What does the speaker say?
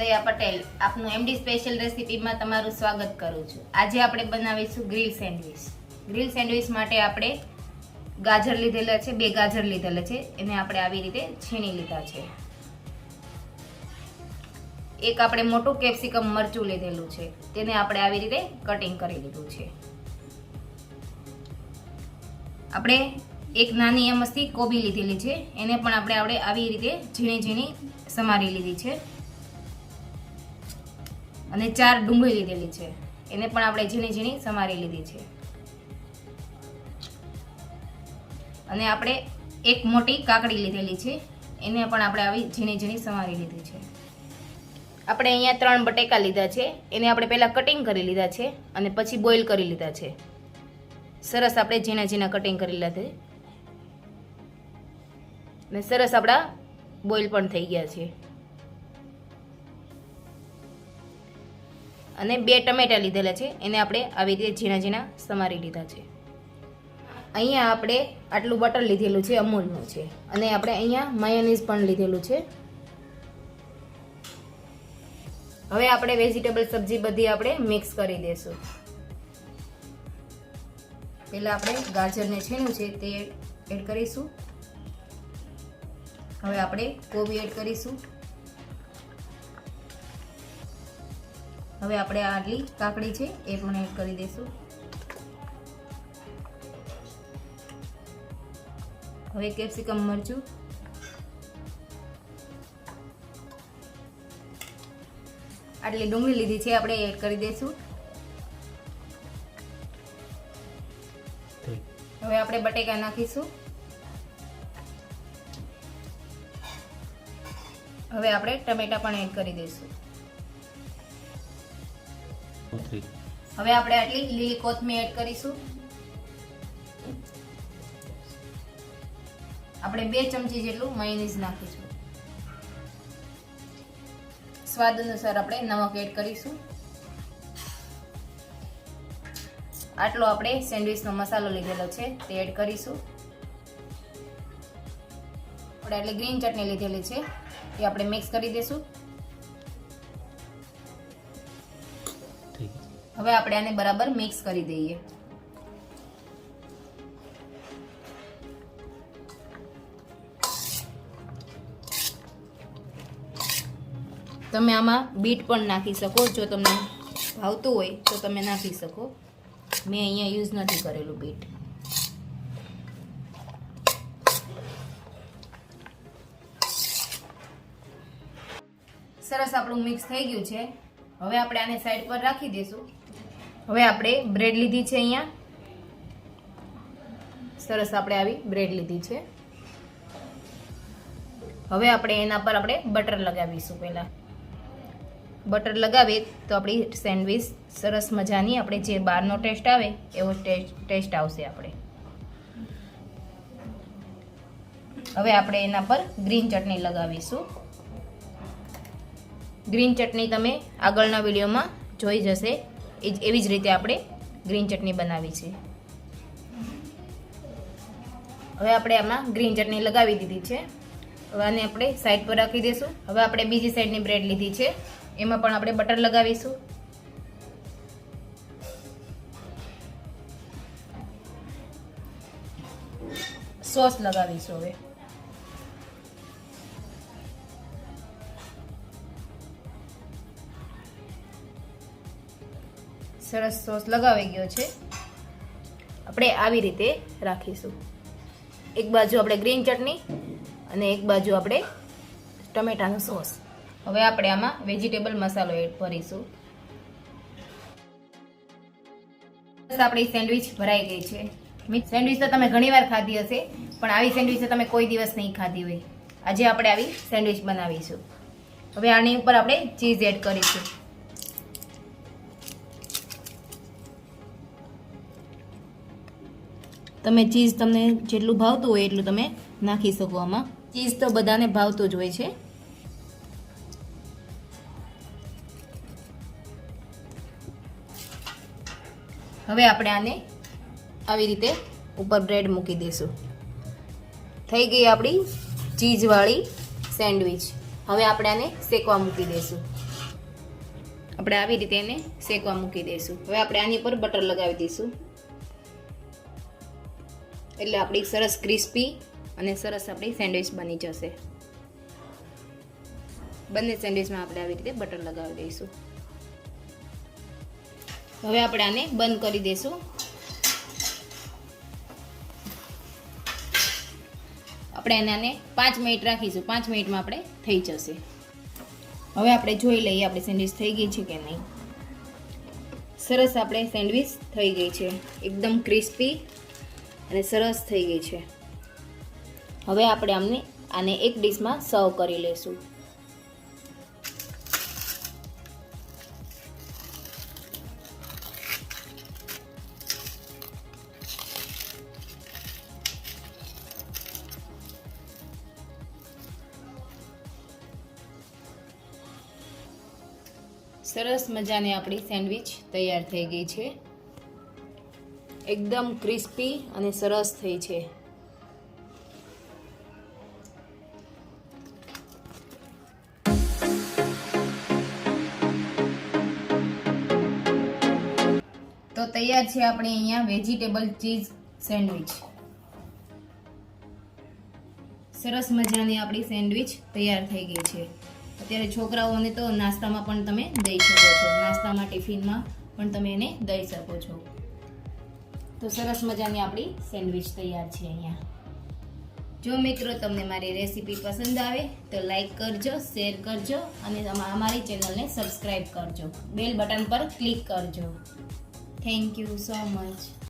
જયા પટેલ આપનું MD special રેસીપીમાં તમારું સ્વાગત કરું છું। આજે આપણે બનાવીશું ગ્રીલ સેન્ડવિચ। ગ્રીલ સેન્ડવિચ માટે આપણે ગાજર લીધેલા છે, 2 ગાજર લીધેલા છે, એને આપણે આવી રીતે છીણી લીધા છે। એક આપણે મોટું કેપ્સિકમ મરચું લીધેલું છે, તેને આપણે આવી રીતે કટિંગ કરી લીધું છે। આપણે એક નાની એમસથી કોબી લીધેલી છે, એને પણ આપણે આવી રીતે ઝીણી ઝીણી સમારી લીધી છે। અને 4 ડુંગળી લીધેલી છે, એને પણ આપણે ઝીણી ઝીણી સમારી લીધી છે। અને આપણે એક મોટી કાકડી લીધેલી છે, એને પણ આપણે આવી ઝીણી ઝીણી સમારી લીધી છે। આપણે અહીંયા 3 બટેકા લીધા છે, એને આપણે પહેલા કટિંગ કરી લીધા છે અને પછી બોઇલ કરી લીધા છે। સરસ આપણે ઝીણા ઝીણા કટિંગ કરી લીધા છે અને સરસ આપણા બોઇલ પણ થઈ ગયા છે। અને 2 ટમેટા લીધેલા છે, એને આપણે આવી રીતે ઝીણા ઝીણા સમારી લીધા છે। અહીંયા આપણે આટલું બટર લીધેલું છે, અમૂલનું છે, અને આપણે અહીંયા માયોનીઝ પણ લીધેલું છે। હવે આપણે વેજીટેબલ સબ્જી બધી આપણે મિક્સ કરી દઈશું। પહેલા આપણે ગાજરને છીણ્યું છે તે એડ કરીશું। હવે આપણે કોબી એડ કરીશું। હવે આપણે આટલી કાકડી છે એ પણ એડ કરી દઈશું। હવે કેપ્સિકમ મરચું, આટલી ડુંગળી લીધી છે આપણે એડ કરી દઈશું। હવે આપણે બટેકા નાખીશું। હવે આપણે ટમેટા પણ એડ કરી દઈશું। હવે આપણે આટલી લીલી કોથમીર એડ કરીશું। આપણે 2 ચમચી જેટલું માયોનીઝ નાખીશું। સ્વાદ અનુસાર આપણે નમક એડ કરીશું। આટલો આપણે સેન્ડવિચનો મસાલો લીધેલો છે તે એડ કરીશું। આપણે આટલી ગ્રીન ચટણી લીધેલી છે એ આપણે મિક્સ કરી દઈશું। હવે આપણે આને બરાબર મિક્સ કરી દઈએ। તમે આમાં બીટ પણ નાખી શકો, જો તમને ભાવતું હોય તો તમે નાખી શકો। મેં અહીંયા યુઝ નથી કરેલું બીટ। સરસ આપણું મિક્સ થઈ ગયું છે। હવે આપણે આને સાઈડ પર રાખી દઈશું। હવે આપણે બ્રેડ લીધી છે, અહીંયા સરસ આપણે આવી બ્રેડ લીધી છે। હવે આપણે એના પર આપણે બટર લગાવીશું। પહેલા બટર લગાવીએ તો આપણી સેન્ડવિચ સરસ મજાની આપણે જે બહારનો ટેસ્ટ આવે એવો ટેસ્ટ આવશે આપણે। હવે આપણે એના પર ગ્રીન ચટણી લગાવીશું। ગ્રીન ચટણી તમે આગળના વિડીયોમાં જોઈ જશે, એવી જ રીતે આપણે ગ્રીન ચટણી બનાવી છે। હવે આપણે આમાં ગ્રીન ચટણી લગાવી દીધી છે। હવે આને આપણે સાઈડ પર રાખી દઈશું। હવે આપણે બીજી સાઈડની બ્રેડ લીધી છે, એમાં પણ આપણે બટર લગાવીશું। સોસ લગાવીશું। હવે સરસ સોસ લગાવી ગયો છે। આપણે આવી રીતે રાખીશું। એક બાજુ આપણે ગ્રીન ચટણી અને એક બાજુ આપણે ટમેટાનો સોસ। હવે આપણે આમાં વેજીટેબલ મસાલો એડ કરીશું। આપણી સેન્ડવિચ ભરાઈ ગઈ છે। સેન્ડવિચ તો તમે ઘણીવાર ખાધી હશે, પણ આવી સેન્ડવિચ તો તમે કોઈ દિવસ નહીં ખાધી હોય। આજે આપણે આવી સેન્ડવિચ બનાવીશું। હવે આની ઉપર આપણે ચીઝ એડ કરીશું। તમે ચીઝ તમને જેટલું ભાવતું હોય એટલું તમે નાખી શકો આમાં। ચીઝ તો બધાને ભાવતું જ હોય છે। હવે આપણે આને આવી રીતે ઉપર બ્રેડ મૂકી દઈશું। થઈ ગઈ આપણી ચીઝવાળી સેન્ડવિચ। હવે આપણે આને શેકવા મૂકી દઈશું। આપણે આવી રીતે એને શેકવા મૂકી દઈશું. હવે આપણે આની પર બટર લગાવી દઈશું એટલે આપણી સરસ ક્રિસ્પી અને સરસ આપણી સેન્ડવિચ બની જશે. બંને સેન્ડવિચમાં આપણે આવી રીતે બટર લગાવી દઈશું. હવે આપણે આને બંધ કરી દઈશું. આપણે આને 5 મિનિટ રાખીશું. 5 મિનિટમાં આપણે થઈ જશે. હવે આપણે જોઈ લઈએ આપણી સેન્ડવિચ થઈ ગઈ છે કે નહીં. સરસ આપણે સેન્ડવિચ થઈ ગઈ છે, એકદમ ક્રિસ્પી અને સરસ થઈ ગઈ છે. હવે આપણે આને એક ડીશમાં સર્વ કરી લઈશું. સરસ મજાની આપણી સેન્ડવિચ તૈયાર થઈ ગઈ છે, એકદમ ક્રિસ્પી અને સરસ થઈ છે. તો તૈયાર છે આપણી અહીંયા વેજીટેબલ ચીઝ સેન્ડવિચ. સરસ મજાની આપણી સેન્ડવિચ તૈયાર થઈ ગઈ છે. અત્યારે છોકરાઓને તો નાસ્તામાં પણ તમે દઈ શકો છો, નાસ્તામાં ટિફિનમાં પણ તમે એને દઈ શકો છો. તો સરસ મજાની આપણી સેન્ડવિચ તૈયાર છે અહીંયા. જો મિત્રો તમને મારી રેસીપી પસંદ આવે તો લાઈક કરજો, શેર કરજો અને અમારી ચેનલને સબસ્ક્રાઈબ કરજો. બેલ બટન પર ક્લિક કરજો. Thank you so much.